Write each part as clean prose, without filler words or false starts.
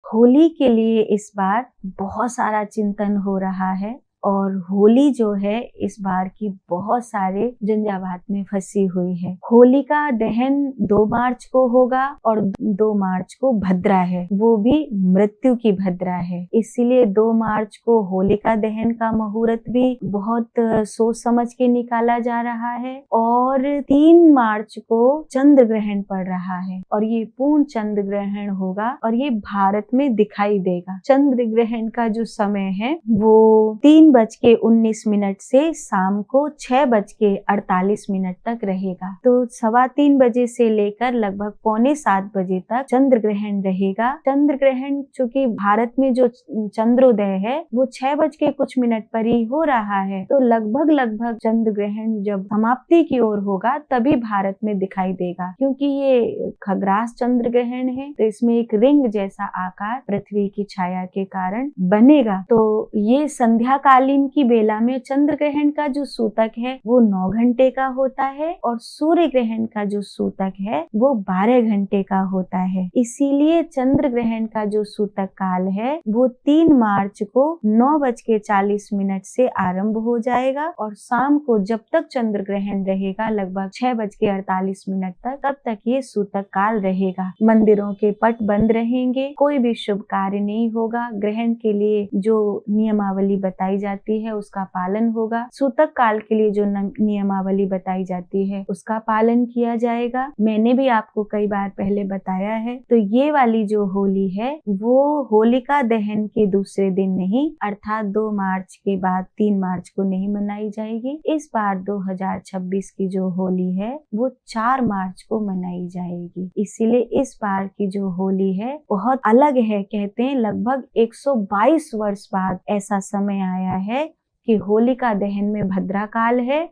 होली के लिए इस बार बहुत सारा चिंतन हो रहा है और होली जो है इस बार की बहुत सारे झंझावात में फंसी हुई है। होली का दहन 2 मार्च को होगा और 2 मार्च को भद्रा है, वो भी मृत्यु की भद्रा है। इसीलिए 2 मार्च को होलिका दहन का मुहूर्त भी बहुत सोच समझ के निकाला जा रहा है और 3 मार्च को चंद्र ग्रहण पड़ रहा है और ये पूर्ण चंद्र ग्रहण होगा और ये भारत में दिखाई देगा। चंद्र ग्रहण का जो समय है वो 3:19 से शाम को 6:48 तक रहेगा। तो 3:15 बजे से लेकर लगभग 6:45 बजे तक चंद्र ग्रहण रहेगा। चंद्र ग्रहण चूंकि भारत में जो चंद्रोदय है वो 6 कुछ मिनट पर ही हो रहा है, तो लगभग चंद्र ग्रहण जब समाप्ति की ओर होगा तभी भारत में दिखाई देगा। क्योंकि ये खग्रास चंद्र ग्रहण है तो इसमें एक रिंग जैसा आकार पृथ्वी की छाया के कारण बनेगा। तो ये संध्या कालीन की बेला में चंद्र ग्रहण का जो सूतक है वो 9 घंटे का होता है और सूर्य ग्रहण का जो सूतक है वो 12 घंटे का होता है। इसीलिए चंद्र ग्रहण का जो सूतक काल है वो 3 मार्च को 9:40 से आरंभ हो जाएगा और शाम को जब तक चंद्र ग्रहण रहेगा लगभग 6:48 तक, तब तक ये सूतक काल रहेगा। मंदिरों के पट बंद रहेंगे, कोई भी शुभ कार्य नहीं होगा। ग्रहण के लिए जो नियमावली बताई जाती है उसका पालन होगा। सूतक काल के लिए जो नियमावली बताई जाती है उसका पालन किया जाएगा। मैंने भी आपको कई बार पहले बताया है। तो ये वाली जो होली है वो होलिका दहन के दूसरे दिन नहीं, अर्थात 2 मार्च के बाद 3 मार्च को नहीं मनाई जाएगी। इस बार 2026 की जो होली है वो 4 मार्च को मनाई जाएगी। इसीलिए इस बार की जो होली है बहुत अलग है। कहते हैं लगभग 122 वर्ष बाद ऐसा समय आया है कि होलिका दहन में भद्रा काल है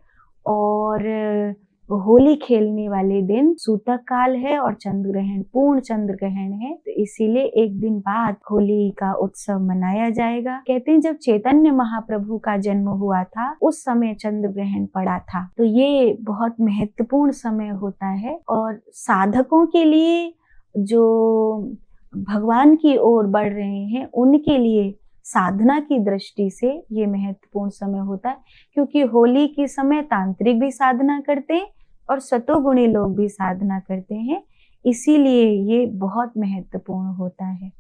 और होली खेलने वाले दिन सूतक काल है और चंद्र ग्रहण पूर्ण चंद्र ग्रहण है। तो इसीलिए एक दिन बाद होली का उत्सव मनाया जाएगा। कहते हैं जब चैतन्य महाप्रभु का जन्म हुआ था उस समय चंद्र ग्रहण पड़ा था। तो ये बहुत महत्वपूर्ण समय होता है और साधकों के लिए जो भगवान की ओर बढ़ रहे हैं उनके लिए साधना की दृष्टि से ये महत्वपूर्ण समय होता है। क्योंकि होली के समय तांत्रिक भी साधना करते हैं और सतोगुणी लोग भी साधना करते हैं, इसीलिए ये बहुत महत्वपूर्ण होता है।